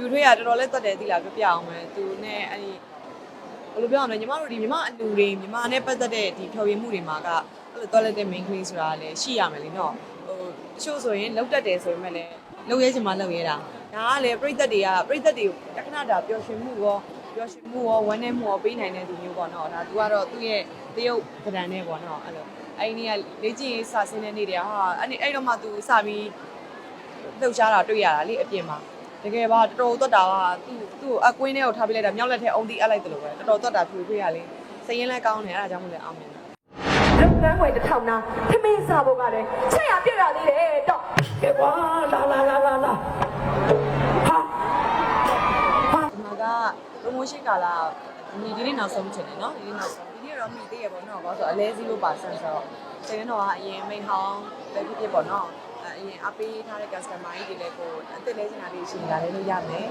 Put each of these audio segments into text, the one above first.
လူတွေကတော့တော်တော်လေးတက်တယ်သီလားပြအောင်မယ်သူနဲ့အဲ့ဒီဘယ်လိုပြောရမလဲညီမတို့ဒီညီမအလူတွေညီမနဲ့ပတ်သက်တဲ့ဒီဖြော်ရည်မှုတွေမှာကအဲ့လိုတော်လက်တဲ့ main queen ဆိုတာလည်းရှိရမယ်လीနော်ဟိုတချို့ဆိုရင်လောက်တက်တယ်ဆိုပေမဲ့လည်းလောက်ရဲချင်မှလောက်ရဲတာဒါကလည်းပြိသက်တွေကိုတခဏတာပျော်ရွှင်မှုရောဝမ်းနည်းမှုရောပေးနိုင်တဲ့သူမျိုးပေါ့နော်ဒါသူကတော့သူ့ရဲ့တရုတ်ဗဒံနဲ့ပေါ့နော်အဲ့လိုအဲ့ဒီနေ့ကလေ့ကျင့်ရေးစဆင်းတဲ့နေ့တည်းဟာအဲ့တော့မှသူစပြီးလှုပ်ရှားတာတွေ့ရတာလေအပြင်မှာတကယ်ပါတော်တော်သွတ်တာကသူ့အကွင်းထဲကိုထားပြလိုက်တာမြောက်လက်ထဲအုံတီအပ်လိုက်တယ်လို့ပဲတော်တော်သွတ်တာဖြူဖြူရလေစိတ်ရင်းလဲကောင်းတယ်အဲ့ဒါကြောင့်မို့လဲအောင်မြင်တာလုပ်ငန်းဝင်တစ်ထောင်နာထမင်းစားဖို့ကလည်းချက်ရပြည့်ရသေးတယ်တော့ကဲကွာလာဟာဒီမှာက promotion ကာလာဒီနေ့နောက်ဆုံးချင်တယ်နော်ဒီနေ့နောက်ဆုံးဒီနေ့တော့မိသေးရပေါ့နော်ဘာလို့ဆိုအလဲ0%ဆိုတော့စိတ်ရင်းတော့အရင်မိန်ဟောင်းပဲဖြစ်ပေါ့နော်အရင်အပေးထားတဲ့ customer တွေလည်းကိုအစ်စ်လဲစင်တာလေးရှိလာလဲလို့ရမယ်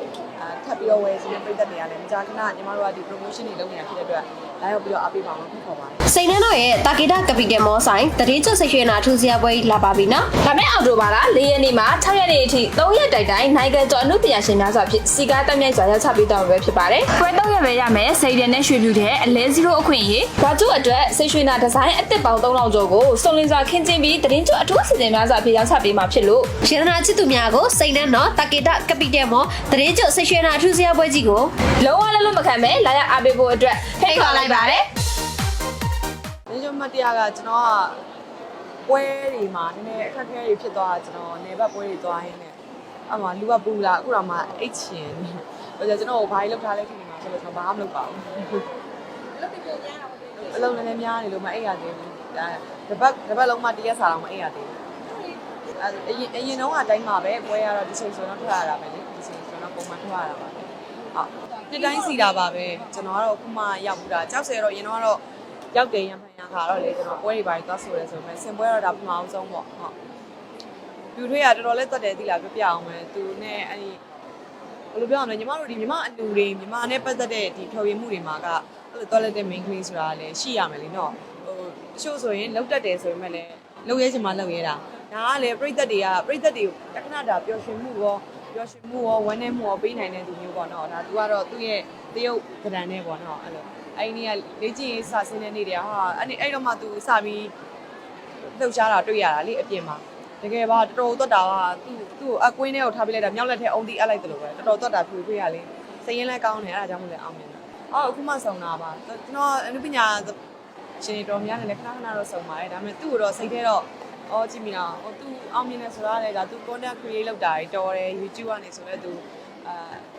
ထပ်ပြီးတော့ဝယ်စီပြည့်တက်နေရတယ်မကြာခဏညီမတို့ကဒီ promotion တွေလုပ်နေတာဖြစ်တဲ့အတွက်လာရောက်ပြီးတော့အပေးပါအောင်ဖိတ်ခေါ်ပါတယ်စိန်နှန်းတော်ရဲ့တာကေတာကပီတယ်မောဆိုင်တတိကျွတ်စိတ်ရွှေနာထူးစရာပွဲလာပါပြီနော်ဒါမဲ့အော်တိုဘာလား4ရက်နေ့မှာ6ရက်နေ့အထိ3ရက်တိုင်နိုင်ငံကျော်အမှုပညာရှင်များစွာဖြင့်စီကားတက်မြိုက်စွာရောက်ချပေးတော့ပဲဖြစ်ပါတယ်ပွဲ3ရက်ပဲရမယ်စိတ်ရနဲ့ရွှေပြူတဲ့အလဲ0အခွင့်အရေးဝါကျုအတွက်စိတ်ရွှေနာဒီဇိုင်းအသစ်ပေါင်း3000ကျော်ကိုစုံလင်စွာခင်းကျင်းပြီးတရင်ကျွတ်အထူးစီစဉ်များစွာဖြင့်ရောက်ချပေးမှာဖြစ်လို့ရတနာချစ်သူများကိုစိန်နှန်းတော်တာကေတာကပီတယ်မောတတိကျွတ်စိတ်ရွှေနာထူးစရာပွဲကြီးကိုလုံးဝလည်းလွတ်မခံပဲလာရောက်အားပေးဖို့အတွက်ဖိတ်ခေါ်လိုက်ပါတယ်ဒီလိုမှတရားကကျွန်တော်ကပွဲတွေမှာနည်းနည်းအခက်အခဲတွေဖြစ်သွားတာကျွန်တော်နေဘက်ပွဲတွေသွားရင်းနဲ့အဲ့မှာလူကပူလာအခုတော့မှအိတ်ချင်ဟိုကျကျွန်တော်ကိုဘာကြီးလောက်ထားလဲဖြစ်နေမှာဆိုလို့ကျွန်တော်ဘာမှမလုပ်ပါဘူးအလုံးနည်းနည်းများနေလို့မအိတ်ရသေးဘူးဒါတပတ်လုံးမှတရက်စာတော့မအိတ်ရသေးဘူးအရင်တော့အတိုင်းမှာပဲပွဲရတော့ဒီချိန်ဆိုတော့ထွက်ရတာပဲလေဒီချိန်ဆိုတော့ပုံမှန်ထွက်ရတာပါပဲဟုတ်နှစ်တိုင်းစီတာပါပဲကျွန်တော်ကတော့ခုမှရောက်ဘူးတာကြောက်စဲတော့ရင်တော့ရောက်တယ်ရံဖန်ရံခါတော့လေကျွန်တော်ပွဲတွေပါသွားဆိုရဲဆိုပေမဲ့စင်ပွဲတော့ဒါပထမအောင်ဆုံးပေါ့ဟုတ်လူတွေကတော်တော်လေးတက်တယ်သီလားပြအောင်မယ်သူနဲ့အဲ့ဒီဘယ်လိုပြောရမလဲညီမတို့ဒီညီမအလူတွေညီမနဲ့ပတ်သက်တဲ့ဒီဖြော်ရည်မှုတွေမှာကအဲ့လိုတော်လက်တဲ့ main queen ဆိုတာလည်းရှိရမယ်လीနော်ဟိုတချို့ဆိုရင်လောက်တက်တယ်ဆိုပေမဲ့လည်းလောက်ရဲချင်မှလောက်ရဲတာဒါကလည်းပြိသက်တွေကိုတခဏတာပျော်ရွှင်မှုရောဝမ်းနည်းမှုရောပေးနိုင်တဲ့သူမျိုးပေါ့နော်ဒါသူကတော့သူ့ရဲ့တရုတ်ဗဒံနဲ့ပေါ့နော်အဲ့လိုအဲ့ဒီနေ့ကလေ့ကျင့်ရေးစဆင်းတဲ့နေ့တည်းဟာအဲ့တော့မှသူစပြီးလှုပ်ရှားတာတွေ့ရတာလေအပြင်မှာတကယ်ပါတော်တော်သွတ်တာကသူ့အကွင်းထဲကိုထားပြလိုက်တာမြောက်လက်ထဲအုံတီအပ်လိုက်တယ်လို့ပဲတော်တော်သွတ်တာဖြူဖြူရလေစိတ်ရင်းလဲကောင်းတယ်အဲ့ဒါကြောင့်မို့လဲအောင်မြင်တာအခုမှစုံတာပါကျွန်တော်အနုပညာရှင်တော်များနဲ့လည်းခဏတော့စုံပါတယ်ဒါပေမဲ့သူ့ကိုတော့စိတ်ထဲတော့ကြည့်မိလားသူအောင်မြင်တယ်ဆိုတာလည်းဒါသူ content create လုပ်တာတော်တယ် YouTube ကနေဆိုတော့သူ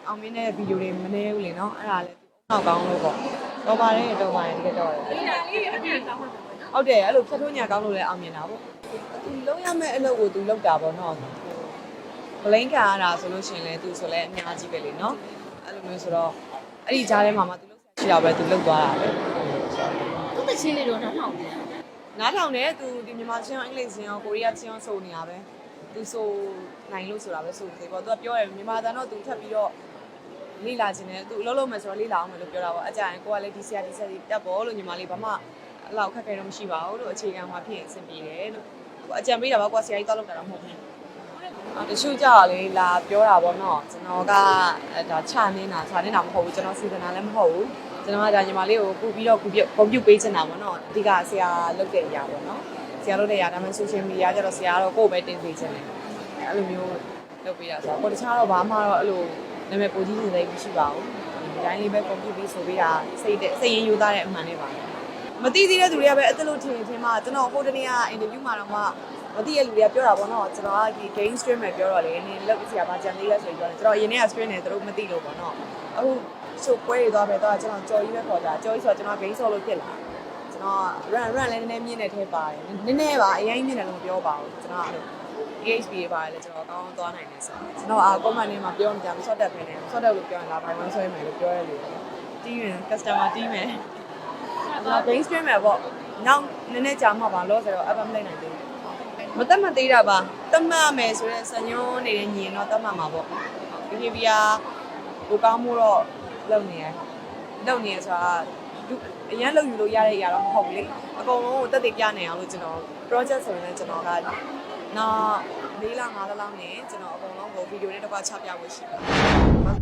အောင်မြင်တဲ့ဗီဒီယိုတွေမနှဲဘူးလေနော်အဲ့ဒါလည်းသူအောက်ကောင်းလို့ပေါ့တော်ပါတယ်တကယ်တော်တယ်ဒီနာလေးအပြည့်ကောင်းမှာဟုတ်တယ်အဲ့လိုဖြတ်ထိုးညာကောင်းလို့လည်းအောင်မြင်တာပေါ့သူလုံးရမယ့်အလုပ်ကိုသူလုပ်တာပေါ့နော်ဘလိန်ခံရတာဆိုလို့ရှိရင်လည်းသူဆိုလည်းအများကြီးပဲလေနော်အဲ့လိုမျိုးဆိုတော့အဲ့ဒီကြားထဲမှာသူလုပ်ဆက်ရှိတာပဲသူလုပ်သွားတာပဲသူတချင်းလေးတော့နားထောင်တယ်သူဒီမြန်မာချင်းရောအင်္ဂလိပ်ချင်းရောကိုရီးယားချင်းရောဆိုနေတာပဲသူဆိုနိုင်လို့ဆိုတာပဲဆိုသေးပေါ့သူကပြောတယ်မြန်မာတန်တော့သူထပ်ပြီးတော့လေးလာခြင်းနဲ့သူအလုပ်လုပ်မယ်ဆိုတော့လေးလာအောင်မယ်လို့ပြောတာပေါ့အကြရင်ကိုကလည်းဒီဆရာတက်ပေါ်လို့ညီမလေးဘာမှအလောက်ခက်ခဲတော့မရှိပါဘူးလို့အခြေခံမှာဖြစ်အဆင်ပြေတယ်လို့အကြံပေးတာပါကိုကဆရာကြီးတောက်လောက်တာတော့မဟုတ်ဘူးတချို့ကြတော့လေလာပြောတာပေါ့နော်ကျွန်တော်ကဒါချနေတာမဟုတ်ဘူးကျွန်တော်စီစဉ်တာလည်းမဟုတ်ဘူးကျွန်တော်ကဒါညီမလေးကိုကူပြီးတော့ကွန်ပျူပေးချင်တာပေါ့နော်အဓိကဆရာလုပ်တဲ့အရာပေါ့နော်ဆရာလုပ်တဲ့အရာဒါမှ social media ကျတော့ဆရာကတော့ကိုယ့်ပဲတင်ပေးချင်တယ်အဲ့လိုမျိုးလုပ်ပေးတာဆိုတော့ကိုတခြားတော့ဘာမှတော့အဲ့လိုနာမည်ပိုကြီးနေလည်းမရှိပါဘူးဒီတိုင်းလေးပဲကွန်ပျူပြီးဆိုပေးတာစိတ်ရင်းယူသားတဲ့အမှန်လေးပါမသိသေးတဲ့သူတွေကပဲအဲ့လိုထင်မှကျွန်တော်ဟိုတနေ့ကအင်တာဗျူးမှာတော့မသိတဲ့လူတွေကပြောတာပေါ့နော်ကျွန်တော်ကဒီ game stream မှာပြောတော့လေနင်းလောက်ဆရာမကြံသေးလဲဆိုပြီးပြောတယ်ကျွန်တော်အရင်က stream နေသူတို့မသိလို့ပေါ့နော်အခုဆိုပွဲတွေသွားပဲတော့ကျွန်တော်ကြော်ကြီးပဲခေါ်တာကြော်ကြီးဆိုတော့ကျွန်တော် game ဆော့လို့ဖြစ်လာကျွန်တော် run လည်းနည်းနည်းမြင့်နေထဲပါတယ်နည်းနည်းပါအရင်မြင့်တယ်လို့မပြောပါဘူးကျွန်တော်အဲ့လို PHP ပါတယ်လေကျွန်တော်ကောင်းသွားနိုင်တယ်ဆိုတော့ကျွန်တော်comment ထဲမှာပြောနေကြမဆော့တက်ပဲနေဆော့တက်လို့ပြောရင်လာပိုင်းဝမ်းဆွဲမယ်လို့ပြောရလေတီးရင် customer တီးမယ်ကျွန်တော် game stream မှာပေါ့နောက်နည်းနည်းကြာမှပါလို့ဆိုတော့ app မလိုက်နိုင်သေးဘူးမတက်မှသေးတာပါတက်မှမယ်ဆိုတော့စညွန်းနေတဲ့ညီရင်တော့တက်မှမှာပေါ့ behavior ကိုကောင်းမှုတော့လုပ်နေရဆိုတာအရင်လုပ်ယူလို့ရတဲ့အရာတော့မဟုတ်ဘူးလေအကုန်လုံးကိုတက်တည်ပြနေအောင်လို့ကျွန်တော် project ဆိုရင်လည်းကျွန်တော်ကနောက်4လ5လလောက်နဲ့ကျွန်တော်အကုန်လုံးကိုဗီဒီယိုနဲ့တစ်ခါချပြဖို့ရှိပါတယ်